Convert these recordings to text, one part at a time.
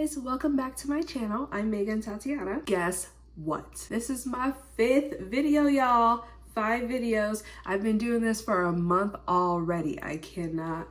guys, welcome back to my channel. I'm Megan Tatiana. Guess what? This is my 5th video, y'all. 5 videos. I've been doing this for a month already. I cannot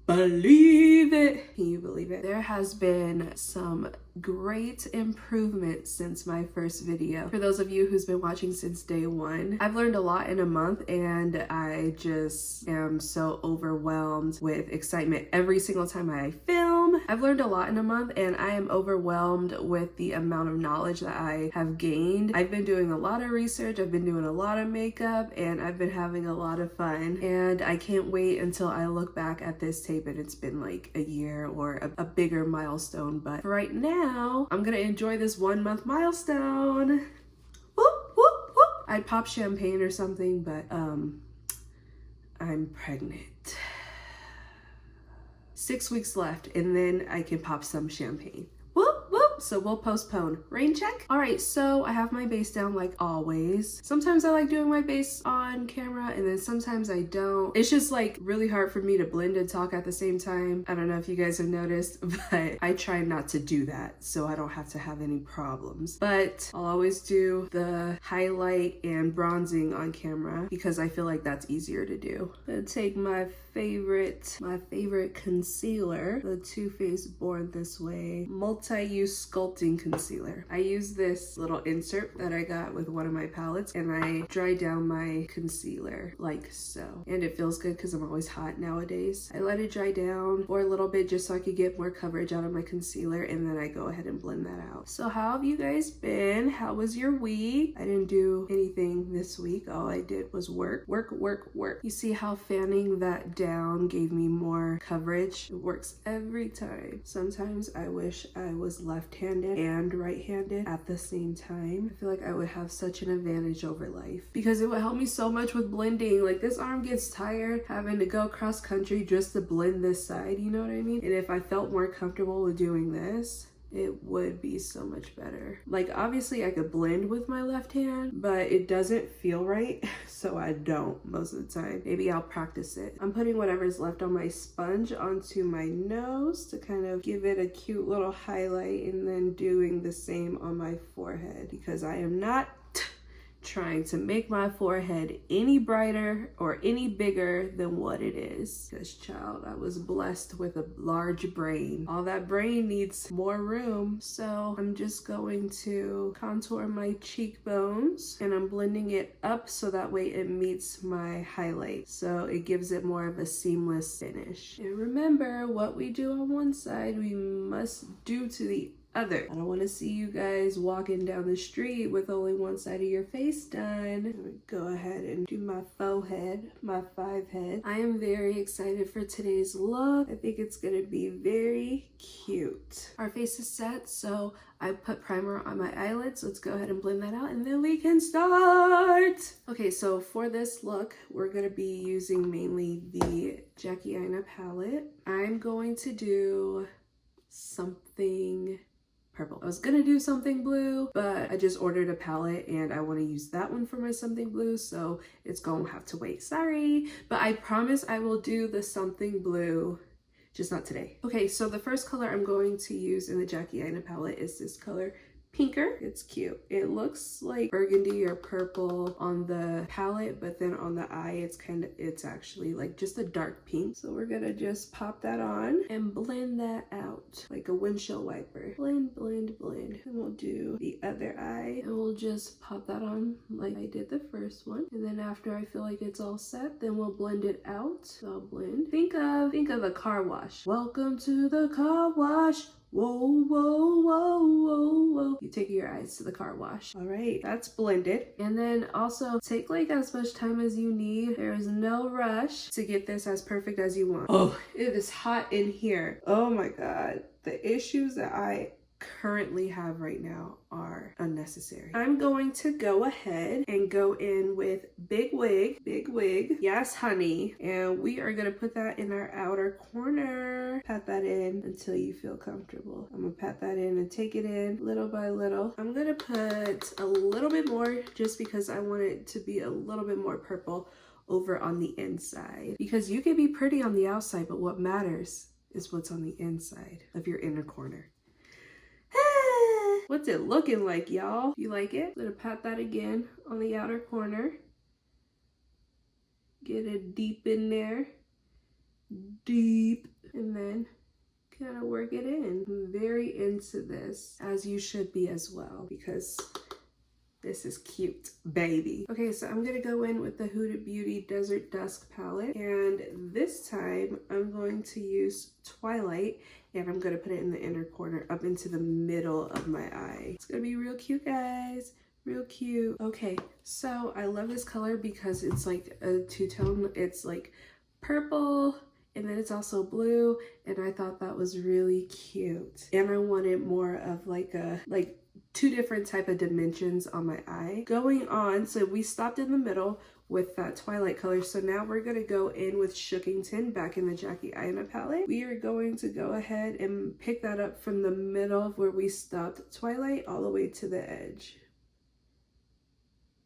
believe it. Can you believe it? There has been some great improvement since my first video. For those of you who's been watching since day one, I've learned a lot in a month and I just am so overwhelmed with excitement every single time I film. I've learned a lot in a month and I am overwhelmed with the amount of knowledge that I have gained. I've been doing a lot of research, I've been doing a lot of makeup, and I've been having a lot of fun, and I can't wait until I look back at this tape and it's been like a year or a bigger milestone. But for right now, I'm gonna enjoy this 1 month milestone. Whoop, whoop, whoop. I'd pop champagne or something, but I'm pregnant. 6 weeks left and then I can pop some champagne. Whoop, whoop. So we'll postpone. Rain check. All right, so I have my base down like always. Sometimes I like doing my base on camera and then sometimes I don't. It's just like really hard for me to blend and talk at the same time. I don't know if you guys have noticed, but I try not to do that so I don't have to have any problems. But I'll always do the highlight and bronzing on camera because I feel like that's easier to do. I'm gonna take my favorite concealer, the Too Faced Born This Way multi-use sculpting concealer. I use this little insert that I got with one of my palettes and I dry down my concealer like so. And it feels good because I'm always hot nowadays. I let it dry down for a little bit just so I could get more coverage out of my concealer, and then I go ahead and blend that out. So how have you guys been? How was your week? I didn't do anything this week. All I did was work. You see how fanning that down gave me more coverage? It works every time. Sometimes I wish I was left-handed and right-handed at the same time. I feel like I would have such an advantage over life because it would help me so much with blending. Like, this arm gets tired having to go cross country just to blend this side, you know what I mean? And if I felt more comfortable with doing this, it would be so much better. Like, obviously I could blend with my left hand, but it doesn't feel right, so I don't most of the time. Maybe I'll practice it. I'm putting whatever's left on my sponge onto my nose to kind of give it a cute little highlight, and then doing the same on my forehead because I am not trying to make my forehead any brighter or any bigger than what it is. Because, child, I was blessed with a large brain. All that brain needs more room. So I'm just going to contour my cheekbones and I'm blending it up so that way it meets my highlight. So it gives it more of a seamless finish. And remember, what we do on one side, we must do to the other. I don't want to see you guys walking down the street with only one side of your face done. I'm gonna go ahead and do my faux head, my 5 head. I am very excited for today's look. I think it's gonna be very cute. Our face is set, so I put primer on my eyelids. Let's go ahead and blend that out and then we can start. Okay, so for this look, we're gonna be using mainly the Aina palette. I'm going to do something purple. I was gonna do something blue, but I just ordered a palette and I want to use that one for my something blue, so it's gonna have to wait. Sorry, but I promise I will do the something blue, just not today. Okay, so the first color I'm going to use in the Aina palette is this color, Pinker. It's cute. It looks like burgundy or purple on the palette, but then on the eye it's actually like just a dark pink. So we're gonna just pop that on and blend that out like a windshield wiper. Blend, blend, blend. And we'll do the other eye and we'll just pop that on like I did the first one. And then after I feel like it's all set, then we'll blend it out. So I'll blend. Think of the car wash. Welcome to the car wash. Whoa, whoa, whoa, whoa, whoa. You take your eyes to the car wash. All right, that's blended. And then also take like as much time as you need. There is no rush to get this as perfect as you want. Oh, it is hot in here. Oh my God. The issues that I currently have right now are unnecessary. I'm going to go ahead and go in with big wig, yes honey, and we are gonna put that in our outer corner. Pat that in until you feel comfortable. I'm gonna pat that in and take it in little by little. I'm gonna put a little bit more just because I want it to be a little bit more purple over on the inside, because you can be pretty on the outside, but what matters is what's on the inside of your inner corner. What's it looking like, y'all? You like it? I'm gonna pat that again on the outer corner. Get it deep in there. Deep. And then kind of work it in. I'm very into this, as you should be as well, because this is cute, baby. Okay, so I'm gonna go in with the Huda Beauty Desert Dusk palette, and this time I'm going to use Twilight, and I'm gonna put it in the inner corner up into the middle of my eye. It's gonna be real cute, guys. Real cute. Okay, so I love this color because it's like a two-tone. It's like purple, and then it's also blue, and I thought that was really cute. And I wanted more of like a two different type of dimensions on my eye going on. So we stopped in the middle with that Twilight color. So now we're gonna go in with Shookington back in the Jackie Aina palette. We are going to go ahead and pick that up from the middle where we stopped Twilight all the way to the edge.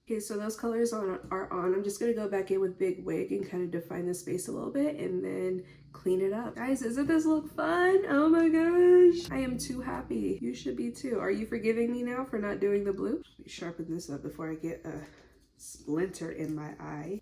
Okay, so those colors are on. I'm just gonna go back in with Big Wig and kind of define the space a little bit and then clean it up. Guys, doesn't this look fun? Oh my gosh, I am too happy. You should be too. Are you forgiving me now for not doing the blue? Let me sharpen this up before I get a splinter in my eye.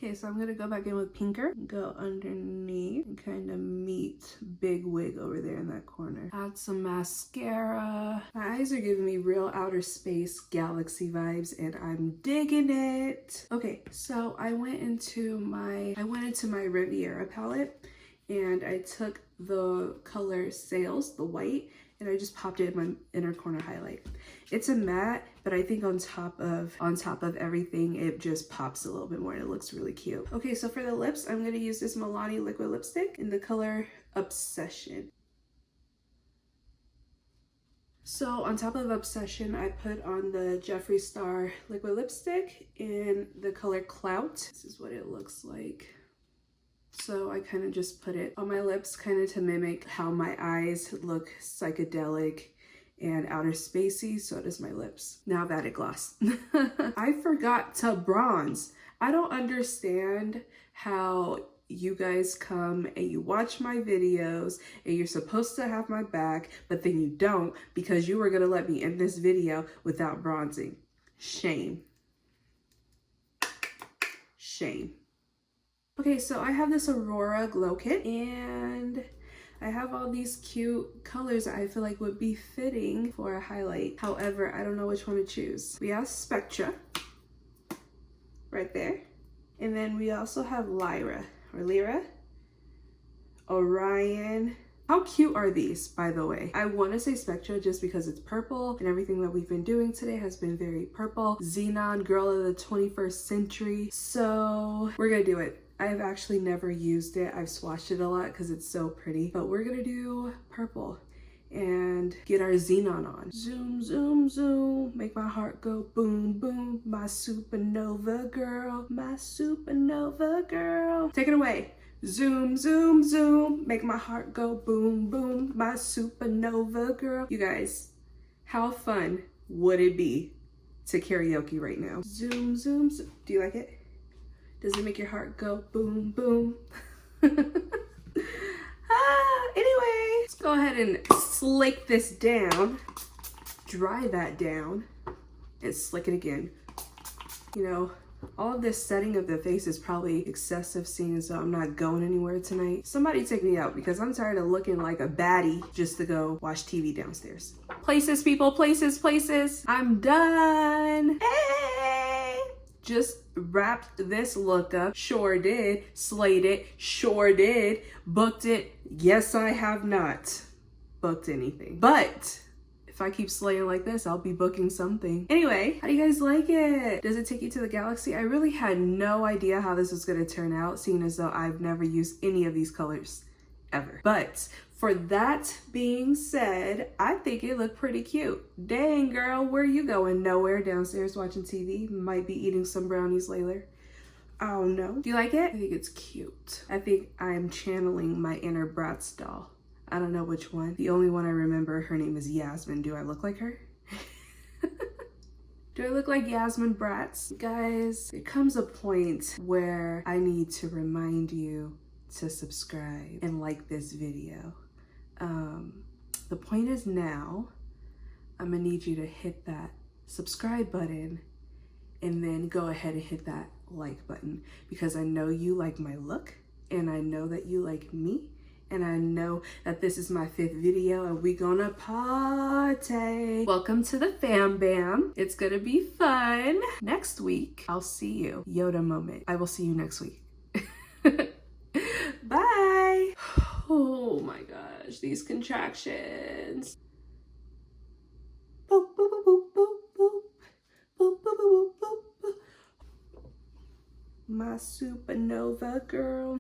Okay, so I'm gonna go back in with Pinker, go underneath and kind of meet Big Wig over there in that corner. Add some mascara. My eyes are giving me real outer space galaxy vibes and I'm digging it. Okay, so I went into my Riviera palette and I took the color Sails, the white, and I just popped it in my inner corner highlight. It's a matte, but I think on top of everything, it just pops a little bit more and it looks really cute. Okay, so for the lips, I'm gonna use this Milani liquid lipstick in the color Obsession. So on top of Obsession, I put on the Jefferee Star liquid lipstick in the color Clout. This is what it looks like. So I kind of just put it on my lips kind of to mimic how my eyes look psychedelic and outer spacey. So does my lips. Now I've added gloss. I forgot to bronze. I don't understand how you guys come and you watch my videos and you're supposed to have my back, but then you don't because you were gonna let me end this video without bronzing. Shame. Shame. Okay, so I have this Aurora glow kit and I have all these cute colors that I feel like would be fitting for a highlight. However, I don't know which one to choose. We have Spectra right there. And then we also have Lyra or Lyra, Orion. How cute are these, by the way? I want to say Spectra just because it's purple and everything that we've been doing today has been very purple. Zenon, girl of the 21st century. So we're gonna do it. I've actually never used it. I've swatched it a lot because it's so pretty, but we're gonna do purple and get our Zenon on. Zoom, zoom, zoom, make my heart go boom, boom. My supernova girl, my supernova girl. Take it away. Zoom, zoom, zoom, make my heart go boom, boom. My supernova girl. You guys, how fun would it be to karaoke right now? Zoom, zoom, zoom. Do you like it? Does it make your heart go boom, boom? Anyway, let's go ahead and slick this down, dry that down, and slick it again. You know, all of this setting of the face is probably excessive seeing as though I'm not going anywhere tonight. Somebody take me out because I'm tired of looking like a baddie just to go watch TV downstairs. Places, people, places, places. I'm done. Hey! Just wrapped this look up. Sure did. Slayed it. Sure did. Booked it. Yes, I have not booked anything. But if I keep slaying like this, I'll be booking something. Anyway, how do you guys like it? Does it take you to the galaxy? I really had no idea how this was gonna turn out, seeing as though I've never used any of these colors ever. But for that being said, I think it looked pretty cute. Dang, girl, where you going? Nowhere, downstairs watching TV. Might be eating some brownies later. I don't know. Do you like it? I think it's cute. I think I'm channeling my inner Bratz doll. I don't know which one. The only one I remember, her name is Yasmin. Do I look like her? Do I look like Yasmin Bratz? Guys, there comes a point where I need to remind you to subscribe and like this video. The point is now, I'm gonna need you to hit that subscribe button and then go ahead and hit that like button, because I know you like my look and I know that you like me and I know that this is my 5th video and we gonna party. Welcome to the fam bam. It's gonna be fun. Next week, I'll see you. Yoda moment. I will see you next week. Bye. Oh my gosh, these contractions. Boop, boop, boop, boop, boop, boop. Boop, boop, boop, boop, boop. My supernova girl.